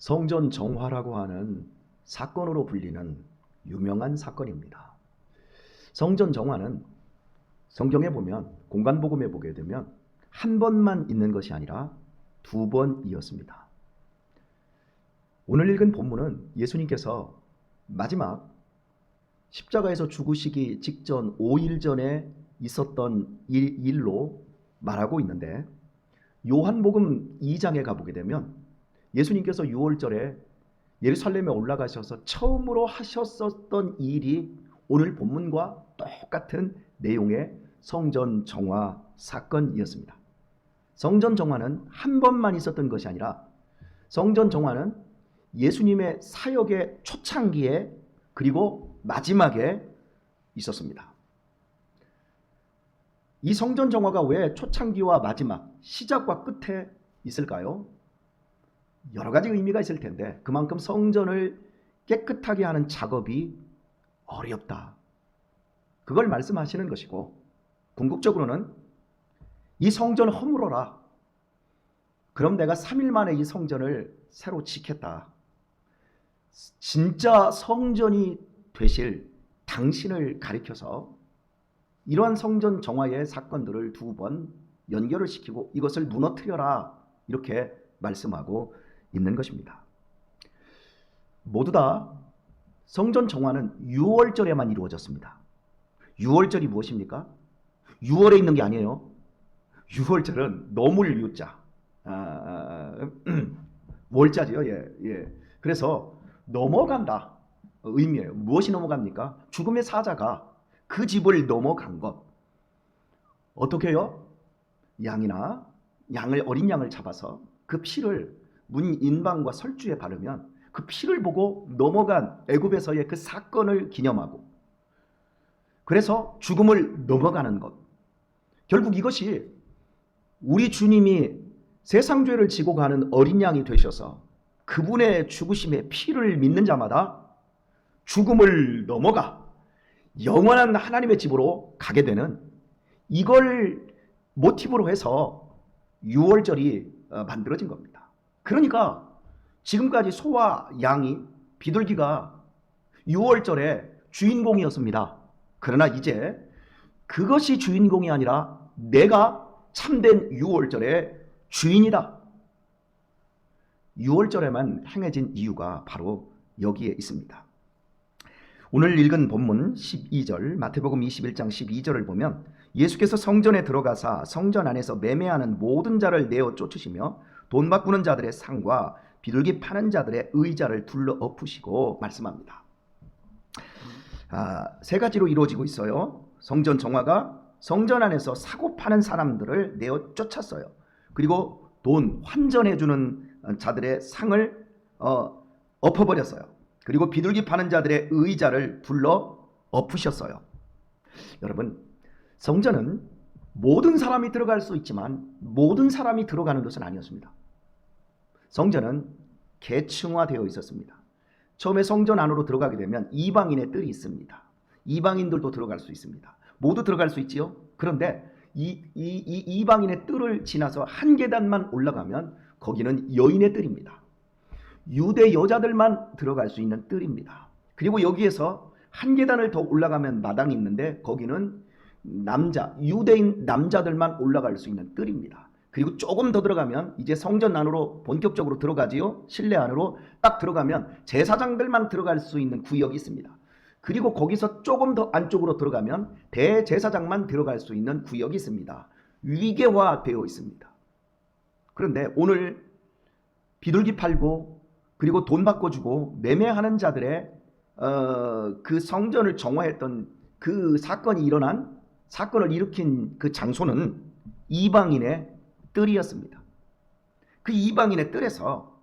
성전 정화라고 하는 사건으로 불리는 유명한 사건입니다. 성전 정화는 성경에 보면, 공간복음에 보게 되면 한 번만 있는 것이 아니라 두 번이었습니다. 오늘 읽은 본문은 예수님께서 마지막 십자가에서 죽으시기 직전 5일 전에 있었던 일로 말하고 있는데, 요한복음 2장에 가보게 되면 예수님께서 6월절에 예루살렘에 올라가셔서 처음으로 하셨었던 일이 오늘 본문과 똑같은 내용의 성전 정화 사건이었습니다. 성전 정화는 한 번만 있었던 것이 아니라 성전 정화는 예수님의 사역의 초창기에 그리고 마지막에 있었습니다. 이 성전 정화가 왜 초창기와 마지막, 시작과 끝에 있을까요? 여러 가지 의미가 있을 텐데 그만큼 성전을 깨끗하게 하는 작업이 어렵다, 그걸 말씀하시는 것이고, 궁극적으로는 이 성전을 허물어라, 그럼 내가 3일 만에 이 성전을 새로 짓겠다, 진짜 성전이 되실 당신을 가리켜서 이러한 성전 정화의 사건들을 두 번 연결을 시키고 이것을 무너뜨려라, 이렇게 말씀하고 있는 것입니다. 모두 다 성전 정화는 6월절에만 이루어졌습니다. 6월절이 무엇입니까? 6월에 있는 게 아니에요. 6월절은 넘을 유자, 월자지요. 예. 그래서 넘어간다 의미예요. 무엇이 넘어갑니까? 죽음의 사자가 그 집을 넘어간 것. 어떻게 해요? 어린 양을 잡아서 그 피를 문 인방과 설주에 바르면 그 피를 보고 넘어간 애굽에서의 그 사건을 기념하고, 그래서 죽음을 넘어가는 것. 결국 이것이 우리 주님이 세상 죄를 지고 가는 어린 양이 되셔서 그분의 죽으심의 피를 믿는 자마다 죽음을 넘어가 영원한 하나님의 집으로 가게 되는, 이걸 모티브로 해서 6월절이 만들어진 겁니다. 그러니까 지금까지 소와 양이, 비둘기가 6월절의 주인공이었습니다. 그러나 이제 그것이 주인공이 아니라 내가 참된 6월절의 주인이다. 6월절에만 행해진 이유가 바로 여기에 있습니다. 오늘 읽은 본문 12절, 마태복음 21장 12절을 보면 예수께서 성전에 들어가사 성전 안에서 매매하는 모든 자를 내어 쫓으시며 돈 바꾸는 자들의 상과 비둘기 파는 자들의 의자를 둘러 엎으시고 말씀합니다. 세 가지로 이루어지고 있어요. 성전 정화가 성전 안에서 사고 파는 사람들을 내어 쫓았어요. 그리고 돈 환전해 주는 자들의 상을 엎어버렸어요. 그리고 비둘기 파는 자들의 의자를 둘러 엎으셨어요. 여러분, 성전은 모든 사람이 들어갈 수 있지만 모든 사람이 들어가는 것은 아니었습니다. 성전은 계층화되어 있었습니다. 처음에 성전 안으로 들어가게 되면 이방인의 뜰이 있습니다. 이방인들도 들어갈 수 있습니다. 모두 들어갈 수 있지요. 그런데 이 이방인의 뜰을 지나서 한 계단만 올라가면 거기는 여인의 뜰입니다. 유대 여자들만 들어갈 수 있는 뜰입니다. 그리고 여기에서 한 계단을 더 올라가면 마당이 있는데 거기는 유대인 남자들만 올라갈 수 있는 뜰입니다. 그리고 조금 더 들어가면 이제 성전 안으로 본격적으로 들어가지요. 실내 안으로 딱 들어가면 제사장들만 들어갈 수 있는 구역이 있습니다. 그리고 거기서 조금 더 안쪽으로 들어가면 대제사장만 들어갈 수 있는 구역이 있습니다. 위계화되어 있습니다. 그런데 오늘 비둘기 팔고 그리고 돈 바꿔주고 매매하는 자들의 그 성전을 정화했던 그 사건을 일으킨 그 장소는 이방인의 뜰이었습니다. 그 이방인의 뜰에서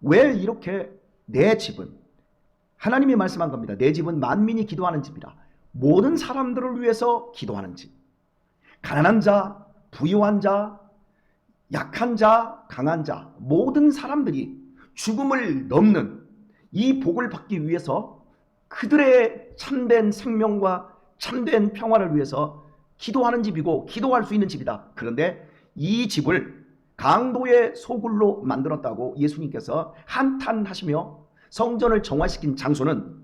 왜 이렇게 내 집은, 하나님이 말씀한 겁니다. 내 집은 만민이 기도하는 집이라. 모든 사람들을 위해서 기도하는 집. 가난한 자, 부유한 자, 약한 자, 강한 자, 모든 사람들이 죽음을 넘는 이 복을 받기 위해서 그들의 참된 생명과 참된 평화를 위해서 기도하는 집이고 기도할 수 있는 집이다. 그런데 이 집을 강도의 소굴로 만들었다고 예수님께서 한탄하시며 성전을 정화시킨 장소는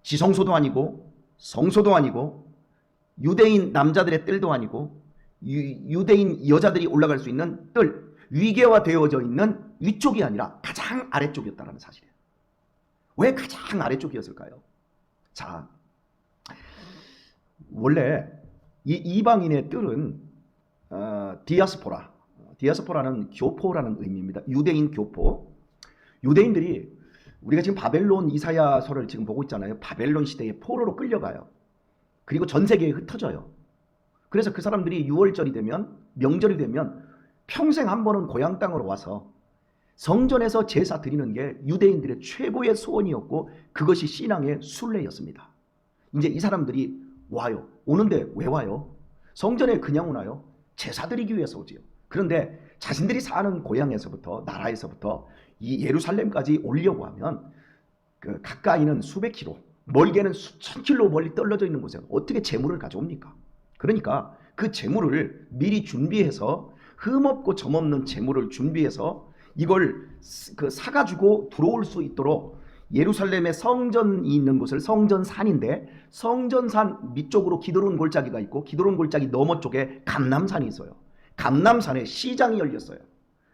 지성소도 아니고 성소도 아니고 유대인 남자들의 뜰도 아니고 유대인 여자들이 올라갈 수 있는 뜰, 위계화되어져 있는 위쪽이 아니라 가장 아래쪽이었다는 사실이에요. 왜 가장 아래쪽이었을까요? 자, 원래 이 이방인의 뜰은 디아스포라는 교포라는 의미입니다. 유대인 교포. 유대인들이 우리가 지금 바벨론 이사야서를 지금 보고 있잖아요. 바벨론 시대에 포로로 끌려가요. 그리고 전 세계에 흩어져요. 그래서 그 사람들이 6월절이 되면, 명절이 되면 평생 한 번은 고향 땅으로 와서 성전에서 제사 드리는 게 유대인들의 최고의 소원이었고 그것이 신앙의 순례였습니다. 이제 이 사람들이 와요. 오는데 왜 와요? 성전에 그냥 오나요? 제사 드리기 위해서 오지요. 그런데 자신들이 사는 고향에서부터, 나라에서부터 이 예루살렘까지 오려고 하면 그 가까이는 수백 킬로, 멀게는 수천 킬로 멀리 떨어져 있는 곳에 어떻게 재물을 가져옵니까? 그러니까 그 재물을 미리 준비해서, 흠없고 점없는 재물을 준비해서 이걸 사가지고 들어올 수 있도록, 예루살렘에 성전이 있는 곳을 성전산인데 성전산 밑쪽으로 기드론 골짜기가 있고 기드론 골짜기 너머 쪽에 감람산이 있어요. 감람산에 시장이 열렸어요.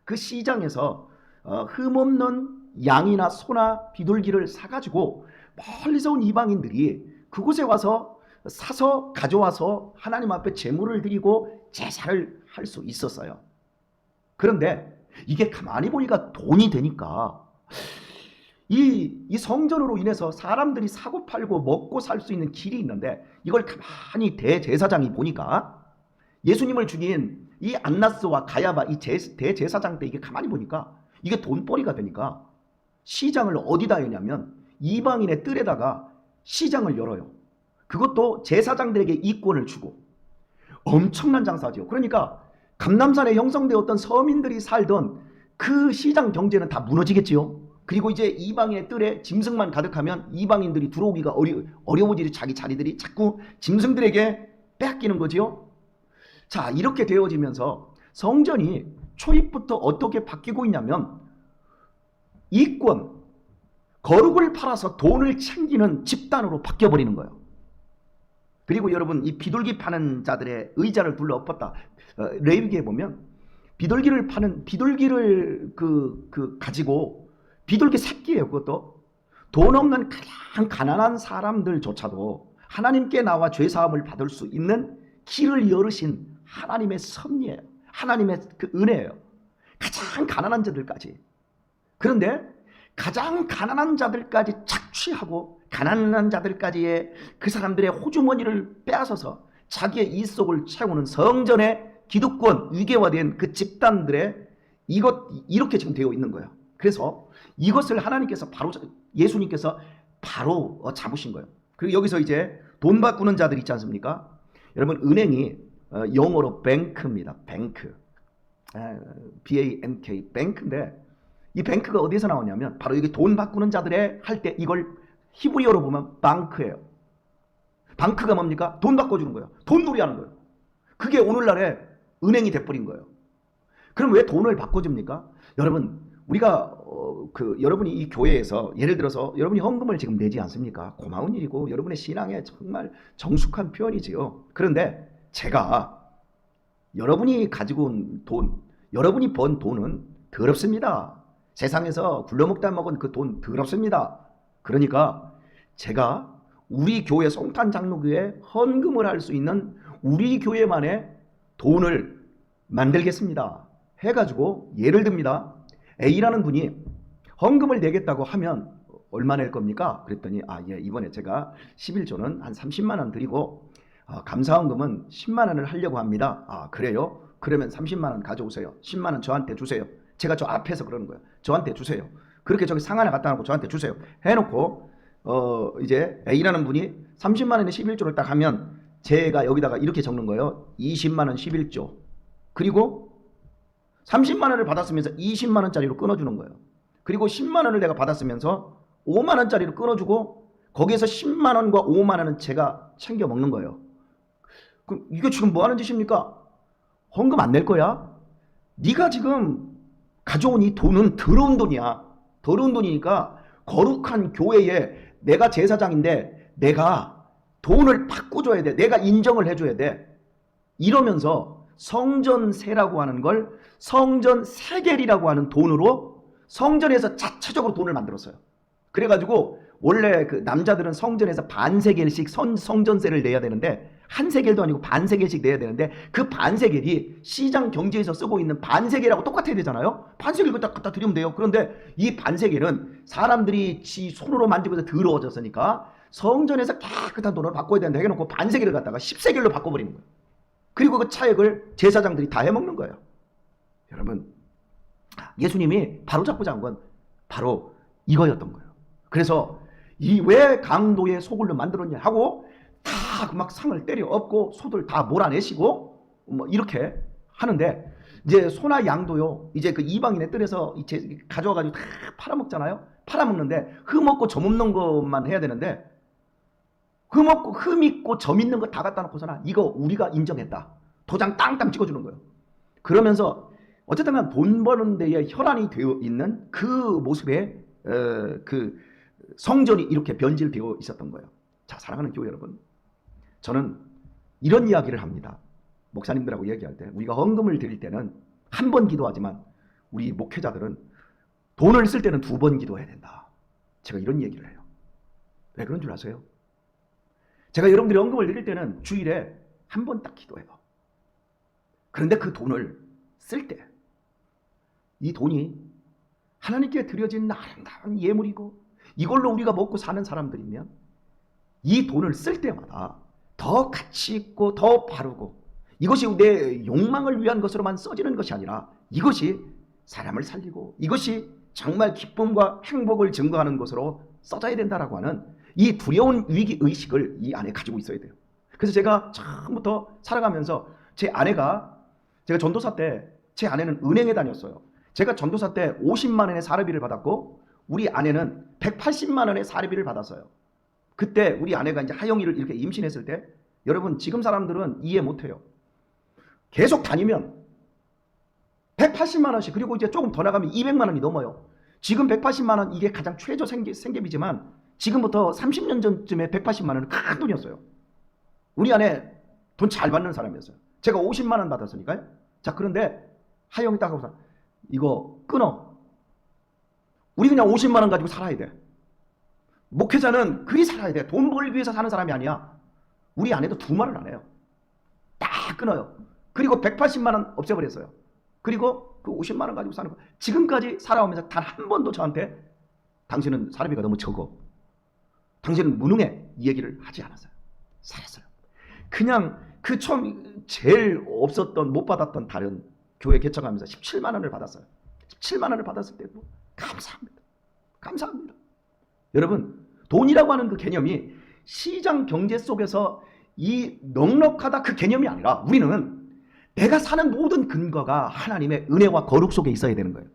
그 시장에서 흠없는 양이나 소나 비둘기를 사가지고 멀리서 온 이방인들이 그곳에 와서 사서 가져와서 하나님 앞에 제물을 드리고 제사를 할 수 있었어요. 그런데 이게 가만히 보니까 돈이 되니까 이 성전으로 인해서 사람들이 사고 팔고 먹고 살 수 있는 길이 있는데, 이걸 가만히 대제사장이 보니까, 예수님을 죽인 이 안나스와 가야바 이 대제사장 때 이게 가만히 보니까 이게 돈벌이가 되니까 시장을 어디다 여냐면 이방인의 뜰에다가 시장을 열어요. 그것도 제사장들에게 이권을 주고. 엄청난 장사죠. 그러니까 감람산에 형성되었던 서민들이 살던 그 시장 경제는 다 무너지겠지요. 그리고 이제 이방인의 뜰에 짐승만 가득하면 이방인들이 들어오기가 어려워지지. 자기 자리들이 자꾸 짐승들에게 빼앗기는 거지요. 자, 이렇게 되어지면서 성전이 초입부터 어떻게 바뀌고 있냐면, 이권, 거룩을 팔아서 돈을 챙기는 집단으로 바뀌어버리는 거예요. 그리고 여러분, 이 비둘기 파는 자들의 의자를 둘러 엎었다. 레위기에 보면 비둘기를 가지고, 비둘기 새끼예요. 그것도 돈 없는 가장 가난한 사람들조차도 하나님께 나와 죄사함을 받을 수 있는 길을 열으신 하나님의 섭리예요. 하나님의 그 은혜예요. 가장 가난한 자들까지. 그런데 가장 가난한 자들까지 착취하고 가난한 자들까지의 그 사람들의 호주머니를 빼앗아서 자기의 이속을 채우는 성전의 기득권 위계화된 그 집단들의 이렇게 지금 되어 있는 거예요. 그래서 이것을 하나님께서 예수님께서 바로 잡으신 거예요. 그리고 여기서 이제 돈 바꾸는 자들 있지 않습니까? 여러분, 은행이 영어로 뱅크입니다. 뱅크. BANK, 뱅크인데 이 뱅크가 어디서 나오냐면 바로 여기 돈 바꾸는 자들의 할 때 이걸 히브리어로 보면 방크예요. 방크가 뭡니까? 돈 바꿔주는 거예요. 돈놀이 하는 거예요. 그게 오늘날의 은행이 돼버린 거예요. 그럼 왜 돈을 바꿔줍니까? 여러분, 우리가 여러분이 이 교회에서 예를 들어서 여러분이 헌금을 지금 내지 않습니까? 고마운 일이고 여러분의 신앙에 정말 정숙한 표현이지요. 그런데 제가 여러분이 가지고 온 돈, 여러분이 번 돈은 더럽습니다. 세상에서 굴러먹다 먹은 그 돈 더럽습니다. 그러니까 제가 우리 교회 송탄 장로교회 헌금을 할 수 있는 우리 교회만의 돈을 만들겠습니다. 해가지고 예를 듭니다. A라는 분이 헌금을 내겠다고 하면 얼마 낼 겁니까? 그랬더니 예, 이번에 제가 11조는 한 30만 원 드리고 감사헌금은 10만 원을 하려고 합니다. 그래요? 그러면 30만 원 가져오세요. 10만 원 저한테 주세요. 제가 저 앞에서 그러는 거예요. 저한테 주세요. 그렇게 저기 상 하나 갖다 놓고 저한테 주세요. 해놓고 이제 A라는 분이 30만 원에 11조를 딱 하면 제가 여기다가 이렇게 적는 거예요. 20만 원 11조. 그리고 30만 원을 받았으면서 20만 원짜리로 끊어주는 거예요. 그리고 10만 원을 내가 받았으면서 5만 원짜리로 끊어주고 거기에서 10만 원과 5만 원은 제가 챙겨 먹는 거예요. 그럼 이게 지금 뭐 하는 짓입니까? 헌금 안 낼 거야? 네가 지금 가져온 이 돈은 더러운 돈이야. 더러운 돈이니까 거룩한 교회에 내가 제사장인데 내가 돈을 바꿔줘야 돼. 내가 인정을 해줘야 돼. 이러면서 성전세라고 하는 걸 성전 세겔이라고 하는 돈으로 성전에서 자체적으로 돈을 만들었어요. 그래가지고 원래 그 남자들은 성전에서 반세겔씩 성전세를 내야 되는데, 한 세겔도 아니고 반세겔씩 내야 되는데, 그 반세겔이 시장 경제에서 쓰고 있는 반세겔하고 똑같아야 되잖아요. 반세겔 갖다 드리면 돼요. 그런데 이 반세겔은 사람들이 지 손으로 만지고 더러워졌으니까 성전에서 깨끗한 돈을 바꿔야 되는데 해놓고 반세겔을 갖다가 10세겔로 바꿔버리는 거예요. 그리고 그 차액을 제사장들이 다 해먹는 거예요. 여러분, 예수님이 바로잡고자 한 건 바로 이거였던 거예요. 그래서 이 왜 강도의 소굴로 만들었냐 하고 다 막 상을 때려 엎고 소들 다 몰아내시고 뭐 이렇게 하는데, 이제 소나 양도요, 이제 그 이방인의 뜰에서 이제 가져와가지고 다 팔아먹잖아요. 팔아먹는데 흠 없고 점 없는 것만 해야 되는데, 흠 없고 흠 있고 점 있는 거 다 갖다 놓고서나 이거 우리가 인정했다, 도장 땅땅 찍어주는 거예요. 그러면서 어쨌든 간 돈 버는 데에 혈안이 되어 있는 그 모습에 그 성전이 이렇게 변질되어 있었던 거예요. 자, 사랑하는 교회 여러분, 저는 이런 이야기를 합니다. 목사님들하고 얘기할 때, 우리가 헌금을 드릴 때는 한 번 기도하지만 우리 목회자들은 돈을 쓸 때는 2번 기도해야 된다. 제가 이런 얘기를 해요. 왜 그런 줄 아세요? 제가 여러분들이 헌금을 드릴 때는 주일에 한 번 딱 기도해요. 그런데 그 돈을 쓸 때 이 돈이 하나님께 드려진 아름다운 예물이고 이걸로 우리가 먹고 사는 사람들이면 이 돈을 쓸 때마다 더 가치 있고 더 바르고, 이것이 내 욕망을 위한 것으로만 써지는 것이 아니라 이것이 사람을 살리고 이것이 정말 기쁨과 행복을 증거하는 것으로 써져야 된다라고 하는 이 두려운 위기의식을 이 안에 가지고 있어야 돼요. 그래서 제가 처음부터 살아가면서 제가 전도사 때 제 아내는 은행에 다녔어요. 제가 전도사 때 50만 원의 사례비를 받았고 우리 아내는 180만 원의 사례비를 받았어요. 그때 우리 아내가 이제 하영이를 이렇게 임신했을 때, 여러분 지금 사람들은 이해 못해요. 계속 다니면 180만 원씩, 그리고 이제 조금 더 나가면 200만 원이 넘어요. 지금 180만 원 이게 가장 최저 생계비지만 지금부터 30년 전쯤에 180만 원은 큰 돈이었어요. 우리 아내 돈 잘 받는 사람이었어요. 제가 50만 원 받았으니까요. 자, 그런데 하영이 딱 하고서 이거 끊어. 우리 그냥 50만 원 가지고 살아야 돼. 목회자는 그리 살아야 돼. 돈 벌기 위해서 사는 사람이 아니야. 우리 아내도 2말을 안 해요. 딱 끊어요. 그리고 180만 원 없애버렸어요. 그리고 그 50만 원 가지고 사는 거. 지금까지 살아오면서 단 한 번도 저한테 당신은 사례비가 너무 적어, 당신은 무능해, 이 얘기를 하지 않았어요. 살았어요. 그냥 그 처음 제일 없었던, 못 받았던 다른 교회 개척하면서 17만 원을 받았어요. 17만 원을 받았을 때도 감사합니다. 감사합니다. 여러분, 돈이라고 하는 그 개념이 시장 경제 속에서 이 넉넉하다 그 개념이 아니라, 우리는 내가 사는 모든 근거가 하나님의 은혜와 거룩 속에 있어야 되는 거예요.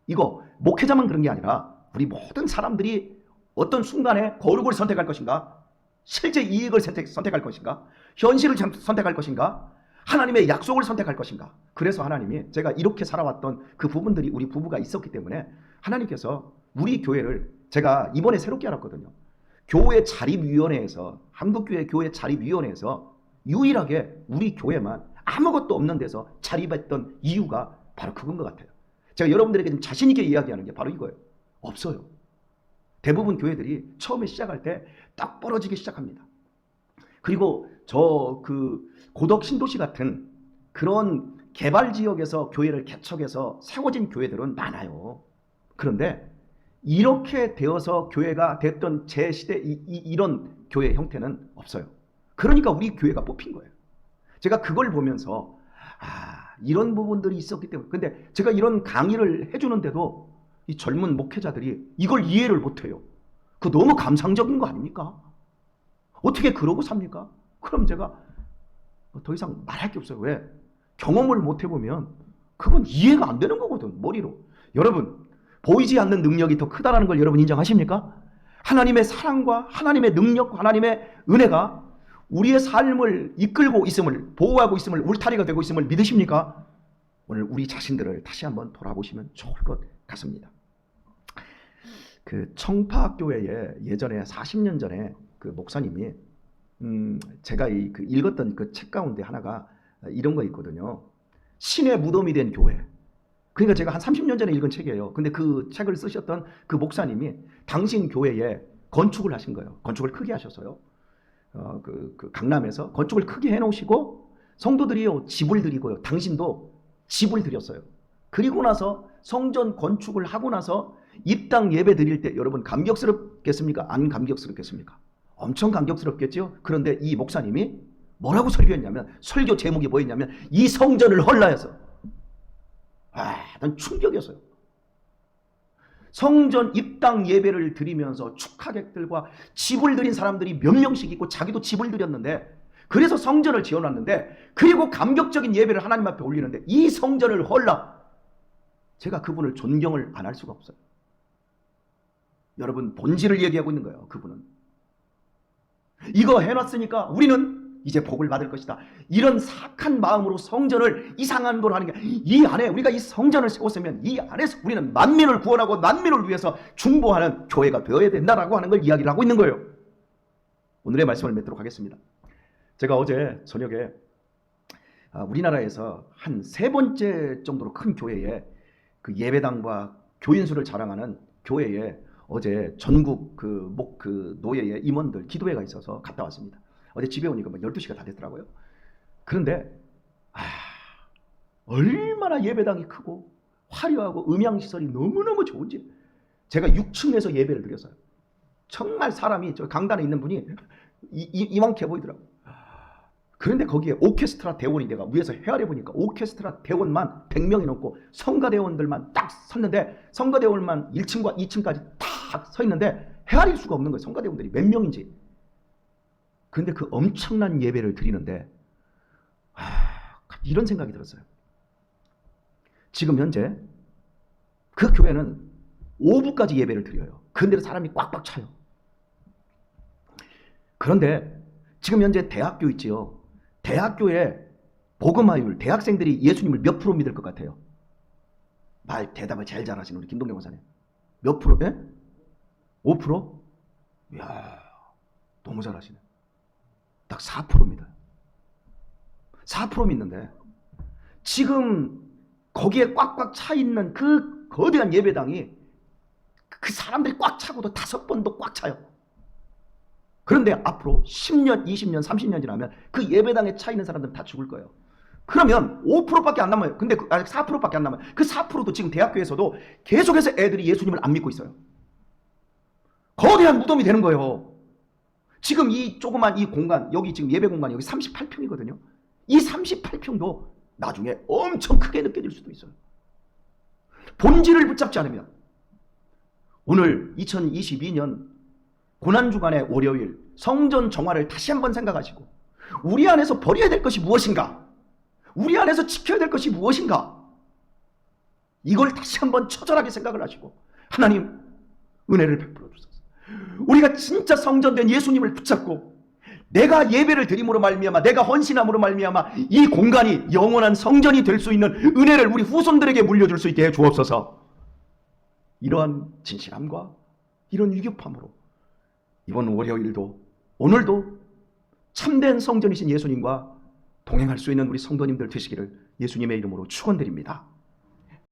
이거 목회자만 그런 게 아니라 우리 모든 사람들이 어떤 순간에 거룩을 선택할 것인가, 실제 이익을 선택할 것인가, 현실을 선택할 것인가, 하나님의 약속을 선택할 것인가. 그래서 하나님이, 제가 이렇게 살아왔던 그 부분들이 우리 부부가 있었기 때문에 하나님께서 우리 교회를, 제가 이번에 새롭게 알았거든요. 교회 자립위원회에서, 한국교회 교회 자립위원회에서 유일하게 우리 교회만 아무것도 없는 데서 자립했던 이유가 바로 그건 것 같아요. 제가 여러분들에게 좀 자신 있게 이야기하는 게 바로 이거예요. 없어요. 대부분 교회들이 처음에 시작할 때 딱 벌어지기 시작합니다. 그리고 저 그 고덕 신도시 같은 그런 개발 지역에서 교회를 개척해서 세워진 교회들은 많아요. 그런데 이렇게 되어서 교회가 됐던 제 시대 이런 교회 형태는 없어요. 그러니까 우리 교회가 뽑힌 거예요. 제가 그걸 보면서 이런 부분들이 있었기 때문에. 근데 제가 이런 강의를 해주는데도 이 젊은 목회자들이 이걸 이해를 못해요. 그거 너무 감상적인 거 아닙니까? 어떻게 그러고 삽니까? 그럼 제가 더 이상 말할 게 없어요. 왜? 경험을 못 해보면 그건 이해가 안 되는 거거든, 머리로. 여러분, 보이지 않는 능력이 더 크다라는 걸 여러분 인정하십니까? 하나님의 사랑과 하나님의 능력과 하나님의 은혜가 우리의 삶을 이끌고 있음을, 보호하고 있음을, 울타리가 되고 있음을 믿으십니까? 오늘 우리 자신들을 다시 한번 돌아보시면 좋을 것 같습니다. 그 청파교회에 예전에 40년 전에 그 목사님이 제가 읽었던 그 책 가운데 하나가 이런 거 있거든요. 신의 무덤이 된 교회. 그러니까 제가 한 30년 전에 읽은 책이에요. 근데 그 책을 쓰셨던 그 목사님이 당신 교회에 건축을 하신 거예요. 건축을 크게 하셨어요. 그 강남에서 건축을 크게 해놓으시고 성도들이요 집을 드리고요. 당신도 집을 드렸어요. 그리고 나서 성전 건축을 하고 나서 입당 예배 드릴 때 여러분 감격스럽겠습니까? 안 감격스럽겠습니까? 엄청 감격스럽겠죠? 그런데 이 목사님이 뭐라고 설교했냐면, 설교 제목이 뭐였냐면 이 성전을 헐라해서, 난 충격이었어요. 성전 입당 예배를 드리면서 축하객들과 집을 드린 사람들이 몇 명씩 있고 자기도 집을 드렸는데, 그래서 성전을 지어놨는데, 그리고 감격적인 예배를 하나님 앞에 올리는데 이 성전을 헐라. 제가 그분을 존경을 안 할 수가 없어요. 여러분, 본질을 얘기하고 있는 거예요. 그분은 이거 해놨으니까 우리는 이제 복을 받을 것이다. 이런 사악한 마음으로 성전을 이상한 걸 하는 게, 이 안에 우리가 이 성전을 세웠으면 이 안에서 우리는 만민을 구원하고 만민을 위해서 중보하는 교회가 되어야 된다라고 하는 걸 이야기를 하고 있는 거예요. 오늘의 말씀을 맺도록 하겠습니다. 제가 어제 저녁에 우리나라에서 한 3번째 정도로 큰 교회에 그 예배당과 교인수를 자랑하는 교회에 어제 전국 그 노예의 임원들 기도회가 있어서 갔다 왔습니다. 어제 집에 오니까 12시가 다 됐더라고요. 그런데 얼마나 예배당이 크고 화려하고 음향시설이 너무너무 좋은지, 제가 6층에서 예배를 드렸어요. 정말 사람이 저 강단에 있는 분이 이만해 보이더라고요. 그런데 거기에 오케스트라 대원이, 내가 위에서 헤아려 보니까 오케스트라 대원만 100명이 넘고 성가대원들만 딱 섰는데, 성가대원만 1층과 2층까지 딱 서 있는데 헤아릴 수가 없는 거예요. 성가대원들이 몇 명인지. 그런데 그 엄청난 예배를 드리는데 이런 생각이 들었어요. 지금 현재 그 교회는 오후까지 예배를 드려요. 그런데 사람이 꽉꽉 차요. 그런데 지금 현재 대학교 있지요. 대학교에 복음화율, 대학생들이 예수님을 몇 프로 믿을 것 같아요? 대답을 제일 잘하시는 우리 김동경 목사님. 몇 프로? 예? 5%? 이야, 너무 잘하시네. 딱 4%입니다. 4% 믿는데 지금 거기에 꽉꽉 차 있는 그 거대한 예배당이, 그 사람들이 꽉 차고도 5번도 꽉 차요. 그런데 앞으로 10년, 20년, 30년 지나면 그 예배당에 차 있는 사람들은 다 죽을 거예요. 그러면 5%밖에 안 남아요. 근데 아직 4%밖에 안 남아요. 그 4%도 지금 대학교에서도 계속해서 애들이 예수님을 안 믿고 있어요. 거대한 무덤이 되는 거예요. 지금 이 조그만 이 공간, 여기 지금 예배 공간 여기 38평이거든요. 이 38평도 나중에 엄청 크게 느껴질 수도 있어요. 본질을 붙잡지 않으면. 오늘 2022년 고난주간의 월요일, 성전 정화를 다시 한번 생각하시고, 우리 안에서 버려야 될 것이 무엇인가, 우리 안에서 지켜야 될 것이 무엇인가, 이걸 다시 한번 처절하게 생각을 하시고 하나님 은혜를 베풀어 주소서. 우리가 진짜 성전된 예수님을 붙잡고 내가 예배를 드림으로 말미암아, 내가 헌신함으로 말미암아 이 공간이 영원한 성전이 될 수 있는 은혜를 우리 후손들에게 물려줄 수 있게 해 주옵소서. 이러한 진실함과 이런 위급함으로 이번 월요일도, 오늘도 참된 성전이신 예수님과 동행할 수 있는 우리 성도님들 되시기를 예수님의 이름으로 축원드립니다.